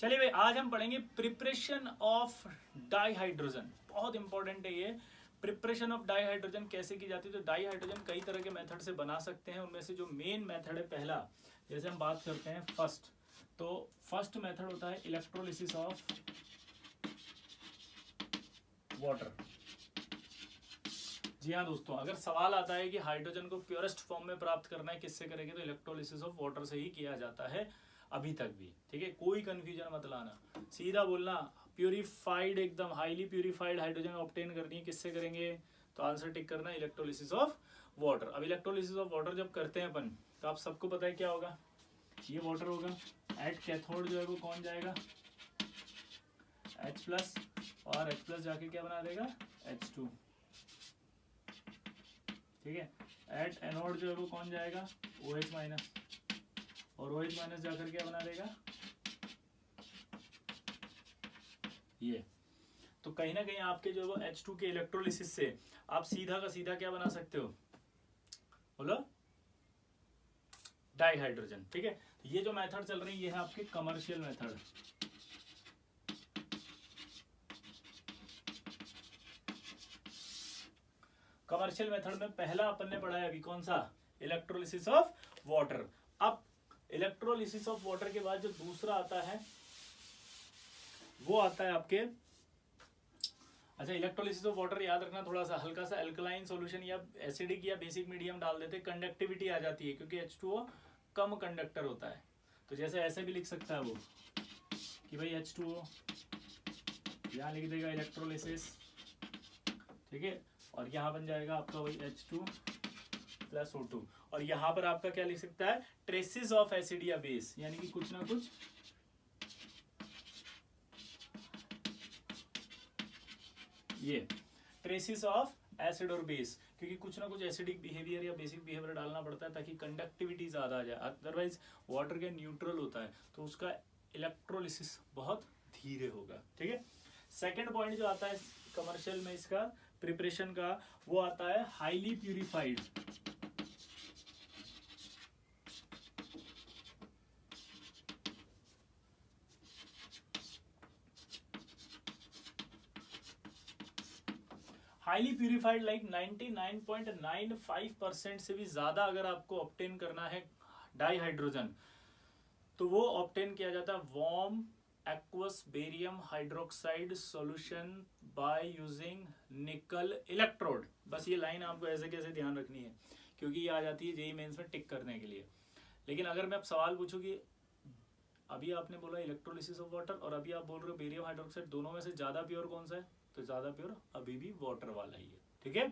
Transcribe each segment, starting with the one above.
चलिए भाई, आज हम पढ़ेंगे प्रिपरेशन ऑफ डाईहाइड्रोजन। बहुत इंपॉर्टेंट है ये। प्रिपरेशन ऑफ डाईहाइड्रोजन कैसे की जाती है? तो डाईहाइड्रोजन कई तरह के मेथड से बना सकते हैं। उनमें से जो मेन मेथड है पहला, जैसे हम बात करते हैं फर्स्ट, तो फर्स्ट मेथड होता है इलेक्ट्रोलिसिस ऑफ वाटर। जी हाँ दोस्तों, अगर सवाल आता है कि हाइड्रोजन को प्योरेस्ट फॉर्म में प्राप्त करना है, किससे करेंगे? तो इलेक्ट्रोलिसिस ऑफ वाटर से ही किया जाता है अभी तक भी। ठीक है, कोई कंफ्यूजन मत लाना, सीधा बोलना। प्यूरिफाइड, एकदम हाईली प्यूरिफाइड हाइड्रोजन ऑब्टेन करनी है, किससे करेंगे? तो आंसर टिक करना, इलेक्ट्रोलिसिस ऑफ वाटर। अब इलेक्ट्रोलिसिस ऑफ वाटर जब करते हैं अपन, तो आप सबको पता है क्या होगा? ये वाटर होगा, एट कैथोड जो है वो कौन जाएगा? H प्लस, और H प्लस जाके क्या बना देगा? H2। ठीक है, एट एनोड जो है वो कौन जाएगा? OH माइनस, और OH माइनस जाकर क्या बना देगा? ये। तो कहीं ना कहीं आपके जो है वो H2 के इलेक्ट्रोलिसिस से आप सीधा का सीधा क्या बना सकते हो? बोलो, डाईहाइड्रोजन। ठीक है, तो ये जो मेथड चल रही है ये है आपके कमर्शियल मेथड। कमर्शियल मेथड में पहला अपन ने पढ़ा है अभी, कौन सा? Electrolysis of water. अब इलेक्ट्रोलिसिस ऑफ वाटर के बाद जो दूसरा आता है वो आता है आपके, अच्छा, इलेक्ट्रोलिसिस ऑफ वाटर याद रखना, थोड़ा सा हल्का सा अल्कलाइन सॉल्यूशन या एसिडिक या बेसिक मीडियम डाल देते, कंडक्टिविटी आ जाती है, क्योंकि H2O कम कंडक्टर होता है। तो जैसे ऐसे भी लिख सकता है वो कि भाई H2O, यहाँ लिख देगा इलेक्ट्रोलिसिस, ठीक है, और यहाँ बन जाएगा आपका वही H2 प्लस O2, और यहाँ पर आपका क्या लिख सकता है? ट्रेसेस ऑफ एसिड या बेस, यानी कि कुछ ना कुछ ये ट्रेसेस ऑफ एसिड और बेस, क्योंकि कुछ ना कुछ एसिडिक बिहेवियर या बेसिक बिहेवियर डालना पड़ता है ताकि कंडक्टिविटी ज्यादा आ जाए। अदरवाइज वाटर के न्यूट्रल होता है तो उसका इलेक्ट्रोलिसिस बहुत धीरे होगा। ठीक है, सेकेंड पॉइंट जो आता है कमर्शियल में इसका प्रिपरेशन का, वो आता है highly purified. Highly purified like 99.95% से भी ज्यादा अगर आपको ऑब्टेन करना है डाईहाइड्रोजन, तो वो ऑब्टेन किया जाता है warm aqueous barium hydroxide solution by using निकल इलेक्ट्रोड। बस ये लाइन आपको ऐसे कैसे ध्यान रखनी है, क्योंकि ये आ जाती है जेईई मेंस में टिक करने के लिए। लेकिन अगर मैं अब सवाल पूछूं कि अभी आपने बोला इलेक्ट्रोलिसिस ऑफ वाटर और अभी आप बोल रहे हो बेरियम हाइड्रोक्साइड, दोनों में से ज्यादा प्योर कौन सा है? तो ज्यादा प्योर अभी भी वाटर वाला ही है। ठीक है,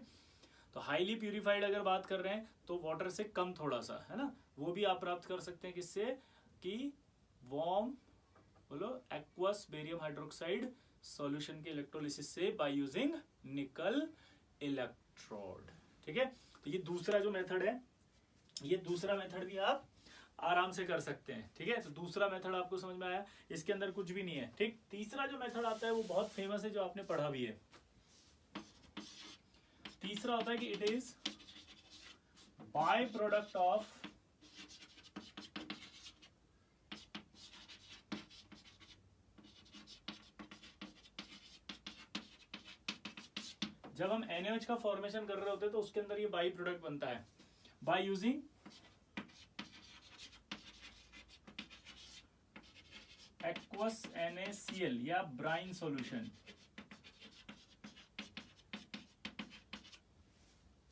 तो हाईली प्यूरिफाइड अगर बात कर रहे हैं तो वाटर से कम थोड़ा सा है ना, वो भी आप प्राप्त कर सकते हैं किससे? कि वार्म, बोलो, एक्वस बेरियम हाइड्रोक्साइड सॉल्यूशन के इलेक्ट्रोलिसिस से बाय यूजिंग निकल इलेक्ट्रोड। ठीक है, तो ये दूसरा जो मेथड है, ये दूसरा मेथड भी आप आराम से कर सकते हैं। ठीक है, तो दूसरा मेथड आपको समझ में आया, इसके अंदर कुछ भी नहीं है। ठीक, तीसरा जो मेथड आता है वो बहुत फेमस है, जो आपने पढ़ा भी है। तीसरा होता है कि it is by product of जब हम NaOH का फॉर्मेशन कर रहे होते हैं तो उसके अंदर ये बाई प्रोडक्ट बनता है बाय यूजिंग एक्वस NaCl या ब्राइन सॉल्यूशन।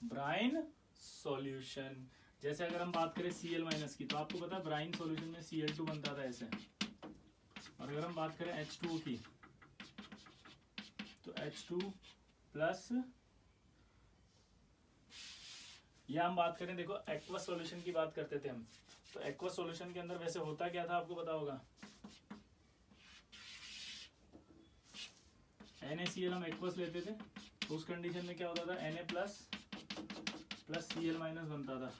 ब्राइन सॉल्यूशन, जैसे अगर हम बात करें Cl माइनस की, तो आपको पता है ब्राइन सॉल्यूशन में Cl2 बनता था ऐसे, और अगर हम बात करें H2O की तो H2 प्लस, या हम बात करें, देखो एक्वस सॉल्यूशन की बात करते थे हम, तो एक्वस सॉल्यूशन के अंदर वैसे होता क्या था आपको पता होगा? NaCl हम एक्वस लेते थे तो उस कंडीशन में क्या होता था? Na plus plus Cl minus बनता था,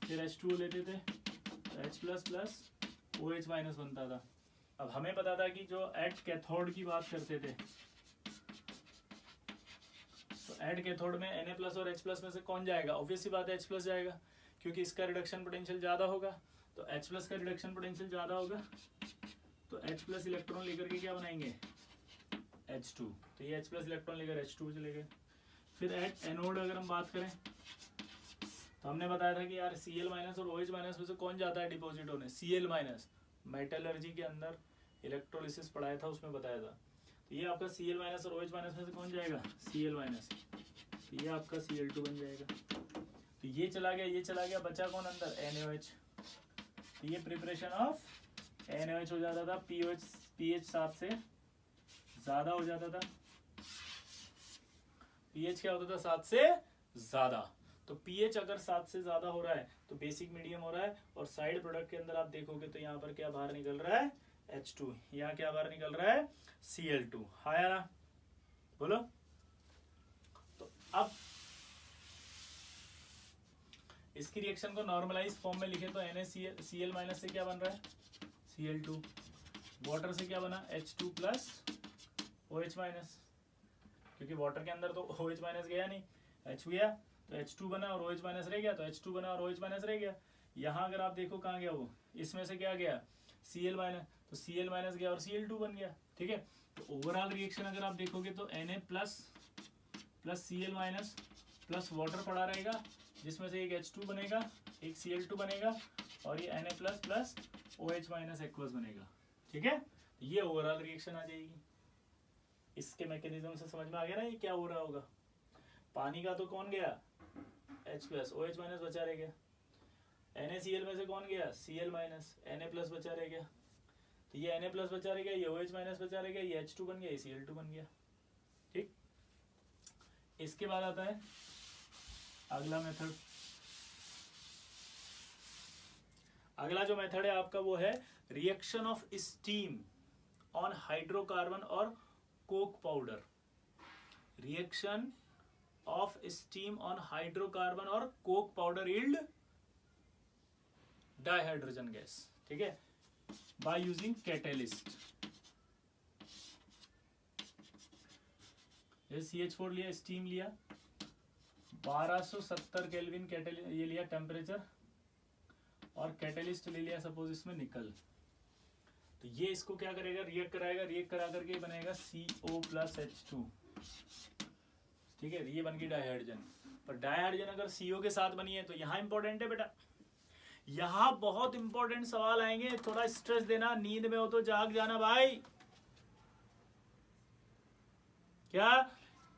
फिर H2O लेते थे तो H plus plus OH minus बनता था। अब हमें पता था कि जो एट कैथोड की बात करते थे, तो एट कैथोड में Na प्लस और H प्लस में से कौन जाएगा? ऑब्वियस सी बात है H प्लस जाएगा, क्योंकि इसका रिडक्शन पोटेंशियल ज्यादा होगा, तो H प्लस का रिडक्शन पोटेंशियल ज्यादा होगा तो H H+ इलेक्ट्रॉन लेकर के क्या बनाएंगे, H2। तो ये H+ इलेक्ट्रॉन लेकर H2 चले गए। फिर एट एनोड अगर हम बात करें तो हमने बताया था कि यार Cl- और OH- में से कौन जाता है डिपॉजिट होने, Cl-। मेटलर्जी के अंदर इलेक्ट्रोलिसिस पढ़ाया था, उसमें बताया था। तो ये आपका Cl- और OH- में से कौन जाएगा, Cl-। तो ये आपका Cl2 बन जाएगा। तो ये चला गया, ये चला गया, बचा कौन अंदर, NaOH। तो ये प्रिपरेशन ऑफ NaOH हो जाता था, pH 7 से ज्यादा हो जाता था। pH क्या होता था, 7 से ज्यादा। तो pH अगर 7 से ज्यादा हो रहा है तो बेसिक मीडियम हो रहा है, और साइड प्रोडक्ट के अंदर आप देखोगे तो यहाँ पर क्या बाहर निकल रहा है, H2। यहाँ क्या बाहर निकल रहा है, Cl2। हाँ या ना, बोलो। तो अब इसकी रिएक्शन को नॉर्मलाइज फॉर्म में लिखे तो NaCl- से क्या बन रहा है, Cl2। वाटर से क्या बना, H2+ OH-, क्योंकि वाटर के अंदर तो OH- गया नहीं, H गया तो H2 बना और OH- रह गया, तो H2 बना और OH- रह गया। यहाँ अगर आप देखो कहाँ गया वो, इसमें से क्या गया, Cl-, तो Cl- गया और Cl2 बन गया। ठीक है, तो ओवरऑल रिएक्शन अगर आप देखोगे तो Na plus Cl- plus water पड़ा रहेगा, जिसमें से एक H2 बनेगा, एक Cl2 बनेगा, और ये Na प्लस OH- एक्वस बनेगा। ठीक है, ये ओवरऑल रिएक्शन आ जाएगी। इसके मैकेनिज्म से समझ में आ गया ना ये क्या हो रहा होगा। पानी का तो कौन गया, H+, OH- बचा रह गया। NaCl में से कौन गया, Cl-, Na+ बचा रह गया। तो ये Na+ बचा रह गया, ये OH- बचा रह गया, ये H2 बन गया, ये Cl2 बन गया। ठीक, इसके बाद आता है अगला मेथड। अगला जो मेथड है आपका वो है reaction of steam on hydrocarbon और coke powder. Reaction of steam on hydrocarbon और coke powder yield dihydrogen gas. ठीक है, बाय यूजिंग कैटेलिस्ट। ये CH4 लिया, स्टीम लिया, 1270 केल्विन ये लिया टेम्परेचर, और कैटेलिस्ट ले लिया सपोज इसमें निकल। तो ये इसको क्या करेगा, रिएक्ट कराएगा, रिएक्ट करा करके बनेगा CO+H2। ठीक है, ये बन गई डाइहाइड्रोजन। पर डाइहाइड्रोजन अगर CO के साथ बनी है तो यहाँ इंपॉर्टेंट है बेटा, यहाँ बहुत इंपॉर्टेंट सवाल आएंगे, थोड़ा स्ट्रेस देना, नींद में हो तो जाग जाना भाई। क्या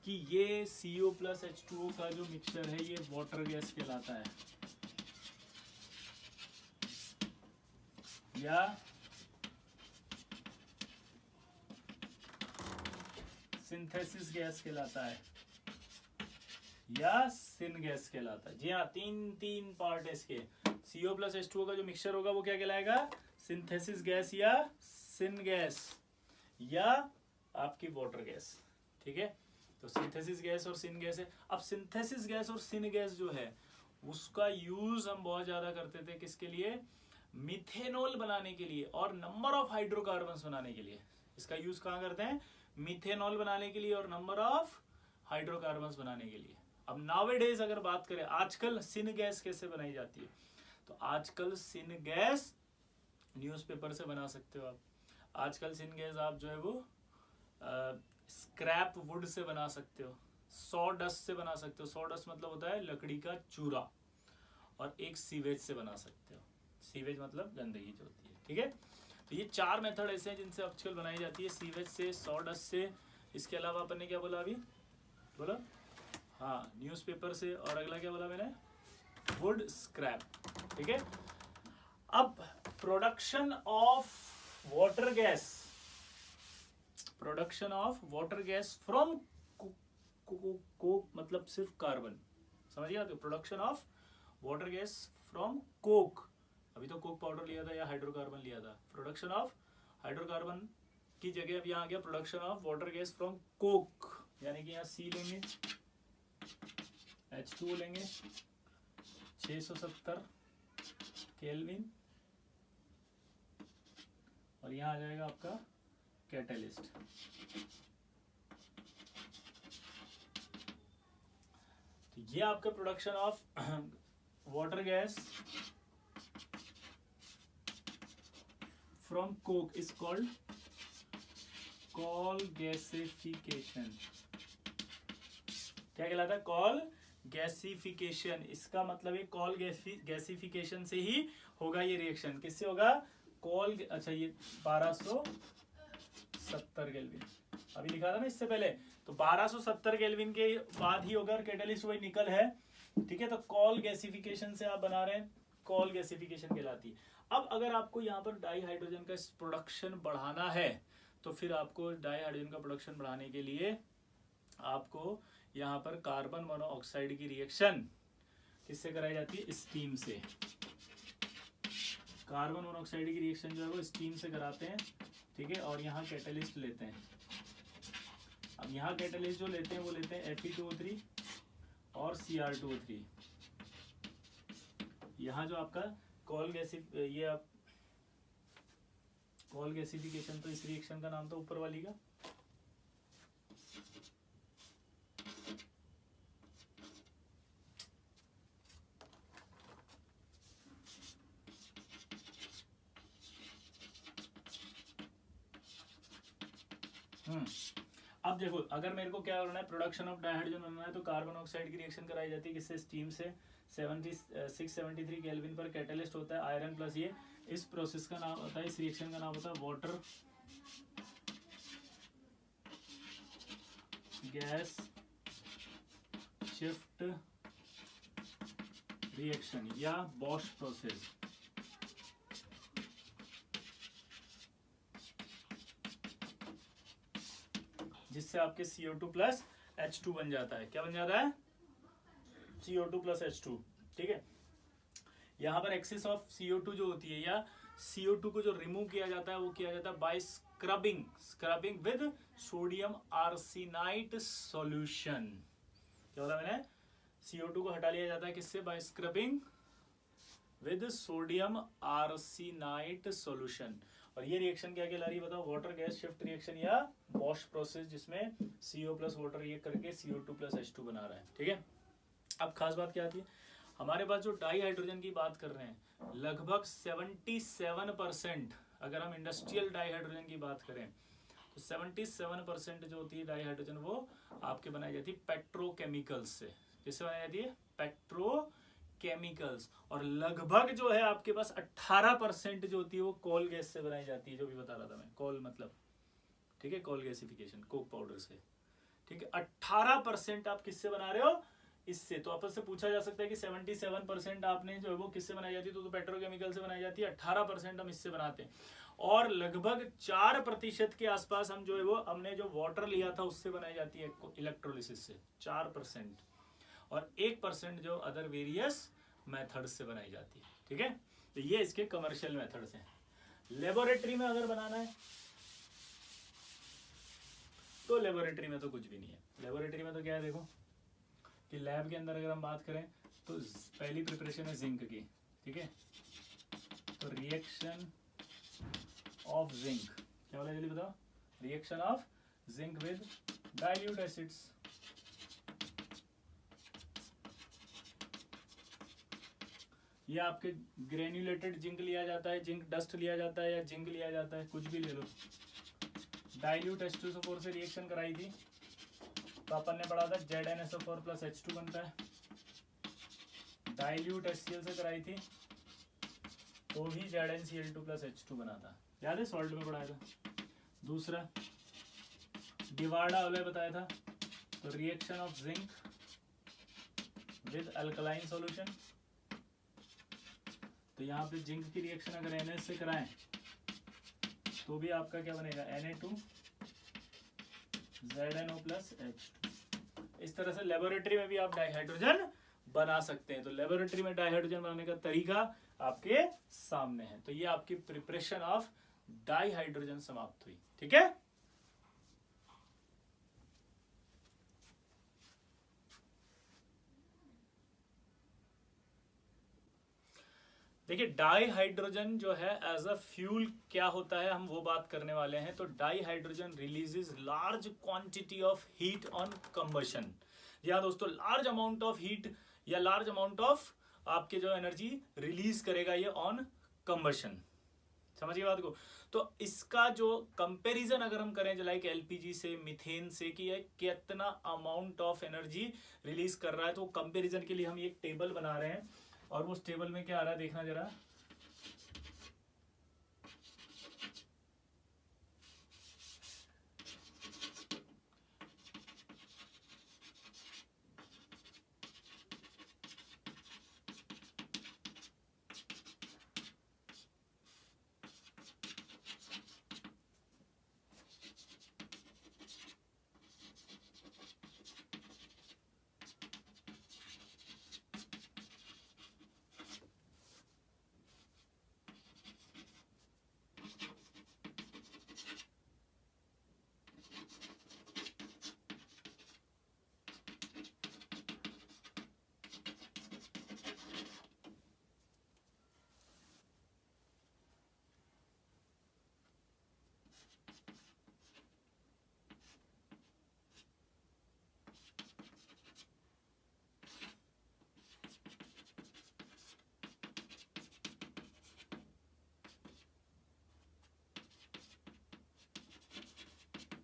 कि ये CO+H2O का जो मिक्सचर है ये वाटर गैस कहलाता है, या सिंथेसिस गैस कहलाता है, या सिन गैस कहलाता है। जी हाँ, तीन पार्ट है इसके। CO+H2O का जो मिक्सचर होगा वो क्या कहलाएगा, सिंथेसिस गैस या सिन गैस या आपकी वाटर गैस। ठीक है, तो सिंथेसिस गैस और सिन गैस है। अब सिंथेसिस गैस और सिन गैस जो है उसका यूज हम बहुत ज्यादा करते थे, किसके लिए, मिथेनॉल बनाने के लिए और नंबर ऑफ हाइड्रोकार्बन्स बनाने के लिए। इसका यूज कहाँ करते हैं, मिथेनॉल बनाने के लिए और नंबर ऑफ हाइड्रोकार्बन्स बनाने के लिए। अब नावेडेज अगर बात करें आजकल सिन गैस कैसे बनाई जाती है, तो आजकल सिन गैस न्यूज़पेपर से बना सकते हो आप। आजकल सिन गैस आप जो है वो स्क्रैप वुड से बना सकते हो, सॉडस्ट से बना सकते हो। सॉडस्ट मतलब होता है लकड़ी का चूरा, और एक सीवेज से बना सकते हो। सीवेज मतलब गंदगी जो होती है। ठीक है, तो ये 4 मेथड ऐसे हैं जिनसे आजकल बनाई जाती है, सीवेज से, सॉडस्ट से, इसके अलावा अपन ने क्या बोला अभी, बोला हाँ न्यूज़पेपर से, और अगला क्या बोला मैंने, वुड स्क्रैप। ठीक है, अब production of water gas, production of water gas from Coke मतलब सिर्फ कार्बन, समझ गया। तो production of water gas from Coke, अभी तो कोक पाउडर लिया था या हाइड्रोकार्बन लिया था। प्रोडक्शन ऑफ हाइड्रोकार्बन की जगह अब यहाँ आ गया production of water gas from Coke, यानी कि यहाँ C लेंगे, H2O लेंगे 670 केल्विन, और यहाँ आ जाएगा आपका कैटलिस्ट। तो ये आपका production of water gas from coke is called call gasification. क्या कहलाता है? Call gasification. इसका मतलब है कॉल गैसिफिकेशन से ही होगा ये रिएक्शन। किससे होगा? कॉल, अच्छा ये 1270 केल्विन अभी लिखा था ना इससे पहले, तो 1270 केल्विन के बाद ही होगा। कैटलिस्ट वही निकल है, ठीक है। तो कॉल गैसिफिकेशन से आप बना रहे हैं, कॉल गैसिफिकेशन कहलाती है। अब अगर आपको यहाँ पर डाई हाइड्रोजन का प्रोडक्शन बढ़ाना है, तो फिर आपको डाई हाइड्रोजन का प्रोडक्शन बढ़ाने के लिए आपको यहाँ पर कार्बन मोनोऑक्साइड की रिएक्शन किससे कराई जाती है? स्टीम से। कार्बन मोनोऑक्साइड की रिएक्शन जो है वो स्टीम से कराते हैं, ठीक है। और यहाँ कैटलिस्ट लेते हैं। अब यहाँ कैटलिस्ट जो लेते हैं वो लेते हैं Fe2O3 और Cr2O3। यहाँ जो आपका कॉल गैसिफिकेशन, तो इस रिएक्शन का नाम था ऊपर वाली का अब देखो, अगर मेरे को क्या करना है, प्रोडक्शन ऑफ डाइहाइड्रोजन बनना है, तो कार्बन ऑक्साइड की रिएक्शन कराई जाती है किससे? स्टीम से। 673 केल्विन पर कैटलिस्ट होता है आयरन प्लस ये। इस प्रोसेस का नाम होता है, इस रिएक्शन का नाम होता है वाटर गैस शिफ्ट रिएक्शन या बॉश प्रोसेस। जिससे आपके CO2 प्लस H2 बन जाता है। क्या बन जाता है? CO2 प्लस H2, ठीक है। यहाँ पर एक्सेस ऑफ CO2 जो होती है, या CO2 को जो रिमूव किया जाता है, वो किया जाता है by scrubbing with sodium arsenite solution. क्या बोला मैंने? CO2 को हटा लिया जाता है किससे? By scrubbing with sodium arsenite solution. और ये रिएक्शन क्या कहला रही है बताओ? वाटर गैस शिफ्ट रिएक्शन या बॉश प्रोसेस, जिसमें CO प्लस वाटर ये करके CO2 प्लस H2 बना रहा है, ठीक है। अब खास बात क्या आती है, हमारे पास जो डाई हाइड्रोजन की बात कर रहे हैं, लगभग 77%, अगर हम इंडस्ट्रियल डाई हाइड्रोजन की बात करें तो 77% जो होती है डाई हाइड्रोजन, वो आपके बनाई जाती है पेट्रोकेमिकल्स से। किससे बनाई जाती है? पेट्रोकेमिकल्स। और लगभग जो है आपके पास 18% जो होती है वो कोल गैस से बनाई जाती है, जो भी बता रहा था मैं। कोल मतलब, ठीक है, कोल गैसिफिकेशन कोक पाउडर से, ठीक है। 18% आप किससे बना रहे हो? इससे। तो आपस से पूछा जा सकता है कि 77% आपने जो है वो किससे बनाई जाती है? तो पेट्रोकेमिकल से बनाई जाती है। 18% हम इससे बनाते हैं। और लगभग 4% के आसपास हम जो है वो हमने जो वाटर लिया था उससे बनाई जाती है इलेक्ट्रोलिसिस से, 4%। और 1% जो अदर वेरियस मेथड से बनाई जाती है, ठीक है। तो ये इसके कमर्शियल मेथड्स हैं। लेबोरेटरी में अगर बनाना है तो लेबोरेटरी में तो कुछ भी नहीं है। लेबोरेटरी में तो क्या है, देखो कि लैब के अंदर अगर हम बात करें तो पहली प्रिपरेशन है जिंक की, ठीक है। तो रिएक्शन ऑफ जिंक, क्या बोला जल्दी बताओ? Reaction of zinc with dilute acids. ये आपके ग्रेन्युलेटेड जिंक लिया जाता है, जिंक डस्ट लिया जाता है, या जिंक लिया जाता है, कुछ भी ले लो। डाइल्यूट H2SO4 से रिएक्शन कराई थी तो अपन ने पढ़ा था ZnSO4 प्लस H2 बनता है। डाइल्यूट HCl से कराई थी तो भी ZnCl2 प्लस H2 बना था, याद है? सॉल्ट में पढ़ाया था। दूसरा डिवार्डा वाले बताया था, तो reaction of zinc with alkaline solution. तो यहाँ पे जिंक की रिएक्शन अगर Na से कराएं तो भी आपका क्या बनेगा? Na2ZnO plus H2। इस तरह से लेबोरेटरी में भी आप डाइहाइड्रोजन बना सकते हैं। तो लेबोरेटरी में डाइहाइड्रोजन बनाने का तरीका आपके सामने है। तो ये आपकी प्रिपरेशन ऑफ डाइहाइड्रोजन समाप्त हुई, ठीक है। देखिए डाइहाइड्रोजन जो है एज अ फ्यूल क्या होता है, हम वो बात करने वाले हैं। तो dihydrogen releases large quantity of heat on combustion. या दोस्तों, लार्ज अमाउंट ऑफ हीट या लार्ज अमाउंट ऑफ आपके जो एनर्जी रिलीज करेगा ये ऑन कंबशन। समझिए बात को। तो इसका जो कंपैरिजन अगर हम करें लाइक एलपीजी से, मीथेन से, कि ये कितना अमाउंट ऑफ एनर्जी रिलीज कर रहा है, तो कंपैरिजन के लिए हम एक टेबल बना रहे हैं। और उस टेबल में क्या आ रहा है देखना जरा।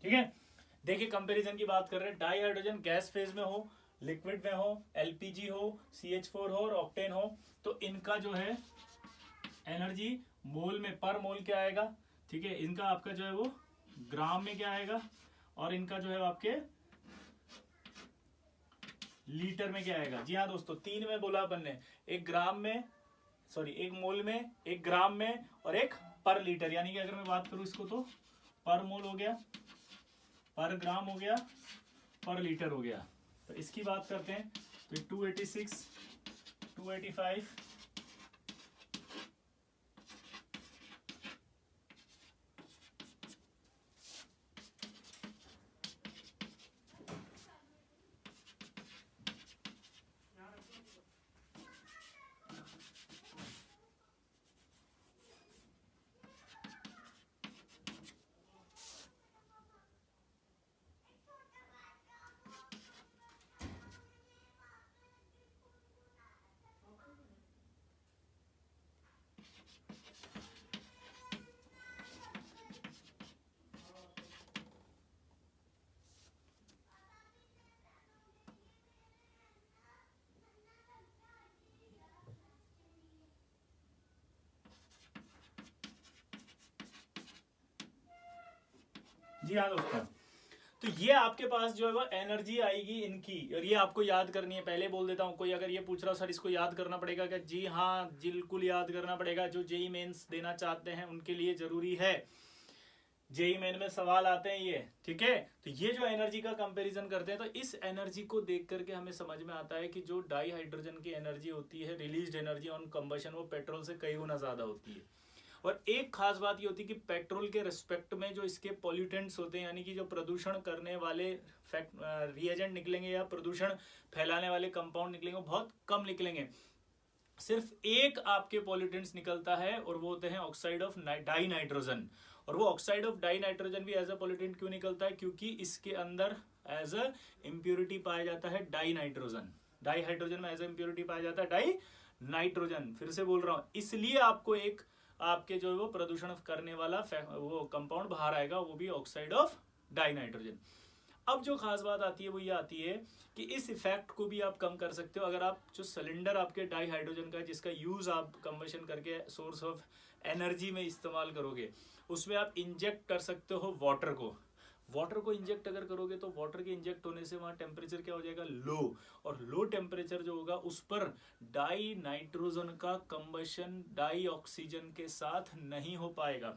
ठीक है, देखिए कंपैरिजन की बात कर रहे हैं। डाई हाइड्रोजन गैस फेज में हो, लिक्विड में हो, एलपीजी हो, CH4 हो और ऑक्टेन हो, तो इनका जो है एनर्जी मोल में, पर मोल क्या आएगा, ठीक है, इनका आपका जो है वो ग्राम में क्या आएगा, और इनका जो है आपके लीटर में क्या आएगा। जी हाँ दोस्तों, 3 में बोला अपन ने, एक ग्राम में, सॉरी एक मोल में, एक ग्राम में, और एक पर लीटर। यानी कि अगर मैं बात करूं इसको तो पर मोल हो गया, पर ग्राम हो गया, पर लीटर हो गया। तो इसकी बात करते हैं तो 286, 285, जी हाँ दोस्तों, तो ये आपके पास जो है वो एनर्जी आएगी इनकी, और ये आपको याद करनी है। पहले बोल देता हूँ, कोई अगर ये पूछ रहा हो सर इसको याद करना पड़ेगा क्या, जी हाँ बिल्कुल याद करना पड़ेगा। जो जेई मेंस देना चाहते हैं उनके लिए जरूरी है, जेई मेन में सवाल आते हैं ये, ठीक है। तो ये जो एनर्जी का कंपैरिजन करते हैं, तो इस एनर्जी को देख करके हमें समझ में आता है कि जो डाई हाइड्रोजन की एनर्जी होती है, रिलीज्ड एनर्जी ऑन कंबशन, वो पेट्रोल से कई गुना ज्यादा होती है। और एक खास बात ये होती है कि पेट्रोल के रिस्पेक्ट में जो इसके पॉल्यूटेंट्स होते हैं, यानी कि जो प्रदूषण करने वाले रिएजेंट निकलेंगे या प्रदूषण फैलाने वाले कंपाउंड निकलेंगे, वो बहुत कम निकलेंगे। सिर्फ एक आपके पॉल्यूटेंट्स निकलता है, और वो होते हैं ऑक्साइड ऑफ डाई नाइट्रोजन। और वो ऑक्साइड ऑफ डाई नाइट्रोजन भी एज अ पॉल्यूटेंट क्यों निकलता है, क्योंकि इसके अंदर एज अ इम्प्योरिटी पाया जाता है डाई नाइट्रोजन। डाई हाइड्रोजन में एज अ इम्प्योरिटी पाया जाता है डाई नाइट्रोजन। फिर से बोल रहा हूं, इसलिए आपको एक आपके जो है वो प्रदूषण करने वाला वो कंपाउंड बाहर आएगा, वो भी ऑक्साइड ऑफ डाई नाइट्रोजन। अब जो खास बात आती है वो ये आती है कि इस इफेक्ट को भी आप कम कर सकते हो अगर आप जो सिलेंडर आपके डाई हाइड्रोजन का है, जिसका यूज आप कंबशन करके सोर्स ऑफ एनर्जी में इस्तेमाल करोगे, उसमें आप इंजेक्ट कर सकते हो वाटर को। वाटर को इंजेक्ट अगर करोगे तो वाटर के इंजेक्ट होने से वहां टेम्परेचर क्या हो जाएगा, लो। और लो टेम्परेचर जो होगा उस पर डाई नाइट्रोजन का कंबशन डाई ऑक्सीजन के साथ नहीं हो पाएगा।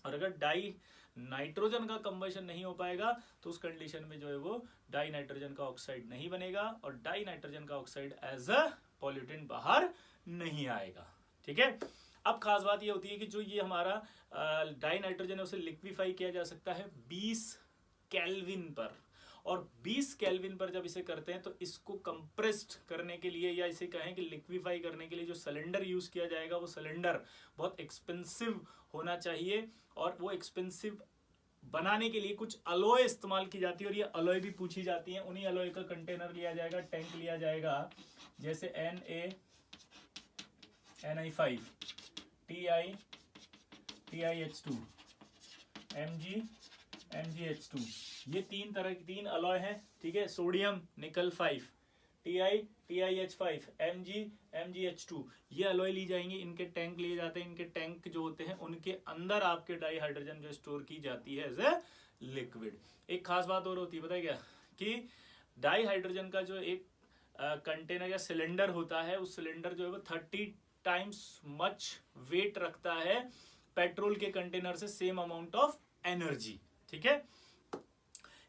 और अगर डाई नाइट्रोजन का कंबशन नहीं हो पाएगा तो उस कंडीशन में जो है वो डाई नाइट्रोजन का ऑक्साइड नहीं बनेगा, और डाई नाइट्रोजन का ऑक्साइड एज अ पॉल्यूटेंट बाहर नहीं आएगा, ठीक है। अब खास बात ये होती है कि जो ये हमारा डाई नाइट्रोजन है उसे लिक्विफाई किया जा सकता है 20 केल्विन पर। और 20 केल्विन पर जब इसे करते हैं तो इसको कंप्रेस्ड करने के लिए, या इसे कहें कि लिक्विफाई करने के लिए, जो सिलेंडर यूज किया जाएगा वो सिलेंडर बहुत एक्सपेंसिव होना चाहिए। और वो एक्सपेंसिव बनाने के लिए कुछ अलॉय इस्तेमाल की जाती है, और ये अलॉय भी पूछी जाती है। उन्हीं अलॉय का कंटेनर लिया जाएगा, टैंक लिया जाएगा, जैसे NaNi5, Ti TiH2, Mg, MgH2, ये तीन तरह की तीन अलॉय हैं, ठीक है। सोडियम निकल 5, TiH5, Mg, MgH2, ये अलॉय ली जाएंगी, इनके टैंक लिए जाते हैं। इनके टैंक जो होते हैं उनके अंदर आपके डाई हाइड्रोजन जो स्टोर की जाती है एज ए लिक्विड। एक खास बात और होती है, पता है क्या, कि डाई हाइड्रोजन का जो एक कंटेनर या सिलेंडर होता है, उस सिलेंडर जो है वो 30 टाइम्स मच वेट रखता है पेट्रोल के कंटेनर से सेम अमाउंट ऑफ एनर्जी, ठीक है।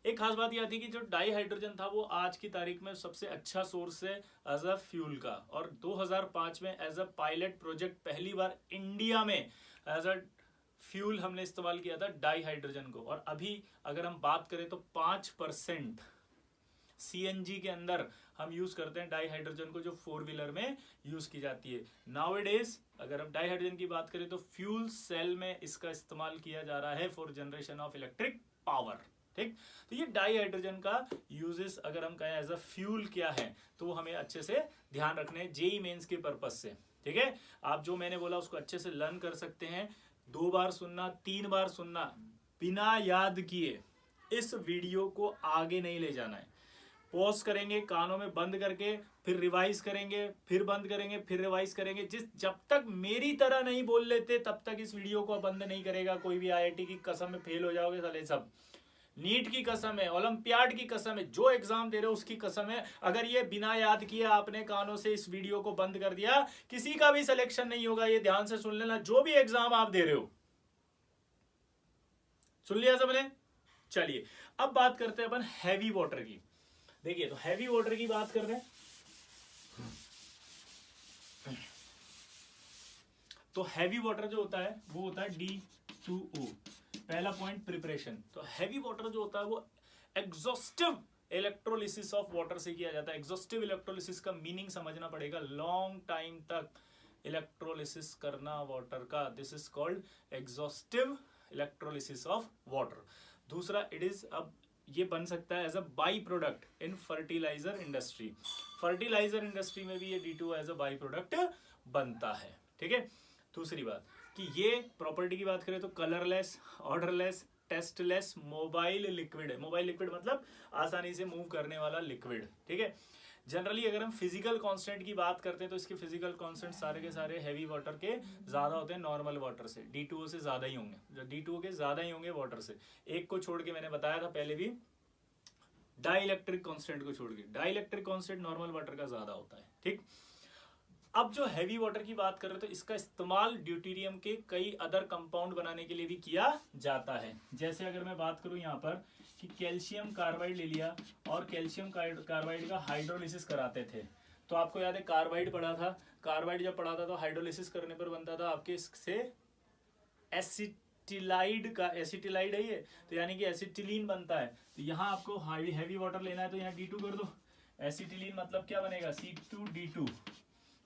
एक खास बात यह थी कि जो डाई हाइड्रोजन था वो आज की तारीख में सबसे अच्छा सोर्स है एज अ फ्यूल का, और 2005 में एज अ पायलट प्रोजेक्ट पहली बार इंडिया में एज अ फ्यूल हमने इस्तेमाल किया था डाई हाइड्रोजन को। और अभी अगर हम बात करें तो 5% CNG के अंदर हम यूज करते हैं डाई हाइड्रोजन को, जो 4 व्हीलर में यूज की जाती है। नाउअडेज अगर हम डाई हाइड्रोजन की बात करें तो फ्यूल सेल में इसका इस्तेमाल किया जा रहा है for generation of electric power, ठीक। तो ये डाई हाइड्रोजन का यूजेस अगर हम कहें एज अ फ्यूल क्या है, तो वो हमें अच्छे से ध्यान रखने जेई मेंस के पर्पज से, ठीक है। आप जो मैंने बोला उसको अच्छे से लर्न कर सकते हैं, 2 बार सुनना, 3 बार सुनना, बिना याद किए इस वीडियो को आगे नहीं ले जाना है। पॉज करेंगे, कानों में बंद करके फिर रिवाइज करेंगे, फिर बंद करेंगे, फिर रिवाइज करेंगे। जब तक मेरी तरह नहीं बोल लेते तब तक इस वीडियो को बंद नहीं करेगा कोई भी। IIT की कसम में फेल हो जाओगे साले सब, नीट की कसम है, ओलंपियाड की कसम है, जो एग्जाम दे रहे हो उसकी कसम है। अगर ये बिना याद किए आपने कानों से इस वीडियो को बंद कर दिया, किसी का भी सिलेक्शन नहीं होगा। ये ध्यान से सुन लेना, जो भी एग्जाम आप दे रहे हो। सुन लिया सबने? चलिए अब बात करते हैं अपन हैवी वाटर की। देखिए तो हैवी वाटर की बात कर रहे हैं, तो हैवी वाटर जो होता है वो होता है D2O। पहला पॉइंट प्रिपरेशन। तो हैवी वाटर जो होता है वो एग्जॉस्टिव इलेक्ट्रोलिसिस ऑफ वाटर से किया जाता है। एग्जॉस्टिव इलेक्ट्रोलिसिस का मीनिंग समझना पड़ेगा, लॉन्ग टाइम तक इलेक्ट्रोलिसिस करना वाटर का, this is called exhaustive electrolysis of water. दूसरा, इट इज अब ये बन सकता है as a by product in fertiliser industry. Fertiliser industry में भी ये D2O as a by product बनता है, ठीक है। दूसरी बात कि ये प्रॉपर्टी की बात करें तो colourless, odourless, tasteless, mobile liquid है। मोबाइल लिक्विड मतलब आसानी से मूव करने वाला लिक्विड, ठीक है। जनरली अगर हम फिजिकल कांस्टेंट की बात करते हैं तो इसके फिजिकल कांस्टेंट सारे के सारे हैवी वाटर के ज्यादा होते हैं नॉर्मल वाटर से। D2O से ज्यादा ही होंगे, जो D2O के ज्यादा ही होंगे वाटर से। एक को छोड़ के मैंने बताया था पहले भी, डाई इलेक्ट्रिक कांस्टेंट को छोड़ के, dielectric constant normal water का ज्यादा होता है, ठीक। अब जो हैवी वाटर की बात कर रहे हैं तो इसका इस्तेमाल ड्यूटेरियम के कई अदर कंपाउंड बनाने के लिए भी किया जाता है। जैसे अगर मैं बात करूं यहाँ पर कि कैल्शियम कार्बाइड ले लिया और कैल्शियम कार्बाइड का हाइड्रोलिसिस कराते थे, तो आपको याद है कार्बाइड पढ़ा था। कार्बाइड जब पढ़ा था तो हाइड्रोलिसिस करने पर बनता था आपके इससे एसिटिलाइड का, एसिटिलाइड है ये, तो यानी कि एसिटिलीन बनता है। तो यहाँ आपको हैवी वाटर लेना है तो यहाँ D2 कर दो। एसिटिलीन मतलब क्या बनेगा, C2D2,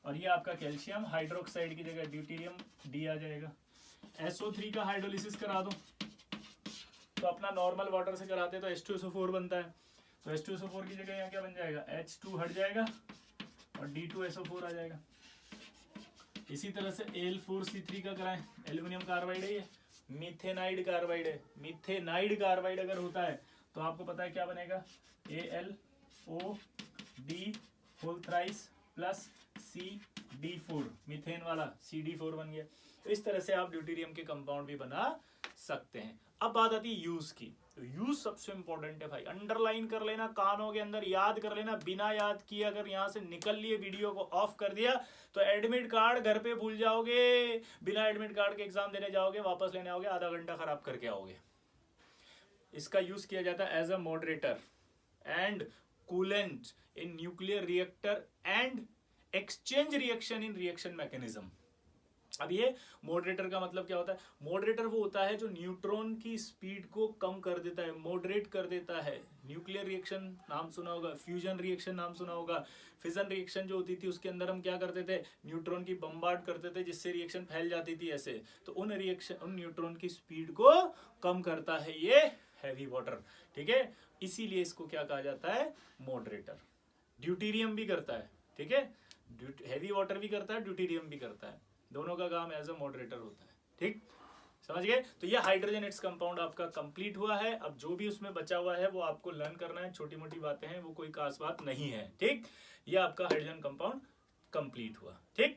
और ये आपका कैल्शियम हाइड्रोक्साइड की जगह ड्यूटेरियम D आ जाएगा। SO3 का हाइड्रोलिसिस करा दो, तो अपना नॉर्मल वाटर से कराते तो H2SO4 बनता है, तो H2SO4 की जगह यहाँ क्या बन जाएगा, H2 हट जाएगा और D2SO4 आ जाएगा। इसी तरह से Al4C3 का कराएं, एल्यूमिनियम कार्बाइड है ये, मीथेनाइड कार्बाइड है। मीथेनाइड कार्बाइड अगर होता है तो आपको पता है क्या बनेगा, AlOD whole thrice plus CD4, methane वाला CD4 बन गया। तो इस तरह से आप ड्यूटेरियम के कंपाउंड भी बना सकते हैं। अब बात आती है यूज की, तो यूज सबसे इंपॉर्टेंट है भाई, अंडरलाइन कर लेना, कानों के अंदर याद कर लेना। बिना याद किए अगर यहाँ से निकल लिए, वीडियो को ऑफ कर दिया, तो एडमिट कार्ड घर पे भूल जाओगे। बिना एडमिट कार्ड के एग्जाम देने जाओगे, वापस लेने आओगे, आधा घंटा खराब करके आओगे। इसका यूज किया जाता है as a moderator and coolant in nuclear reactor and exchange reaction in reaction mechanism. अब ये मॉडरेटर का मतलब क्या होता है, मॉडरेटर वो होता है जो न्यूट्रॉन की स्पीड को कम कर देता है, मॉडरेट कर देता है। न्यूक्लियर रिएक्शन नाम सुना होगा, फ्यूजन रिएक्शन नाम सुना होगा। फिजन रिएक्शन जो होती थी उसके अंदर हम क्या करते थे, न्यूट्रॉन की बम्बार्ड करते थे जिससे रिएक्शन फैल जाती थी ऐसे, तो उन न्यूट्रॉन की स्पीड को कम करता है ये हैवी वाटर, ठीक है। इसीलिए इसको क्या कहा जाता है, मॉडरेटर। ड्यूटेरियम भी करता है, ठीक है, हैवी वाटर भी करता है, ड्यूटेरियम भी करता है, दोनों का काम एज अ मॉडरेटर होता है, ठीक। समझ गए? तो ये हाइड्रोजन इट्स कंपाउंड आपका कंप्लीट हुआ है। अब जो भी उसमें बचा हुआ है वो आपको लर्न करना है, छोटी मोटी बातें हैं, वो कोई खास बात नहीं है। ठीक, ये आपका हाइड्रोजन कंपाउंड कंप्लीट हुआ। ठीक।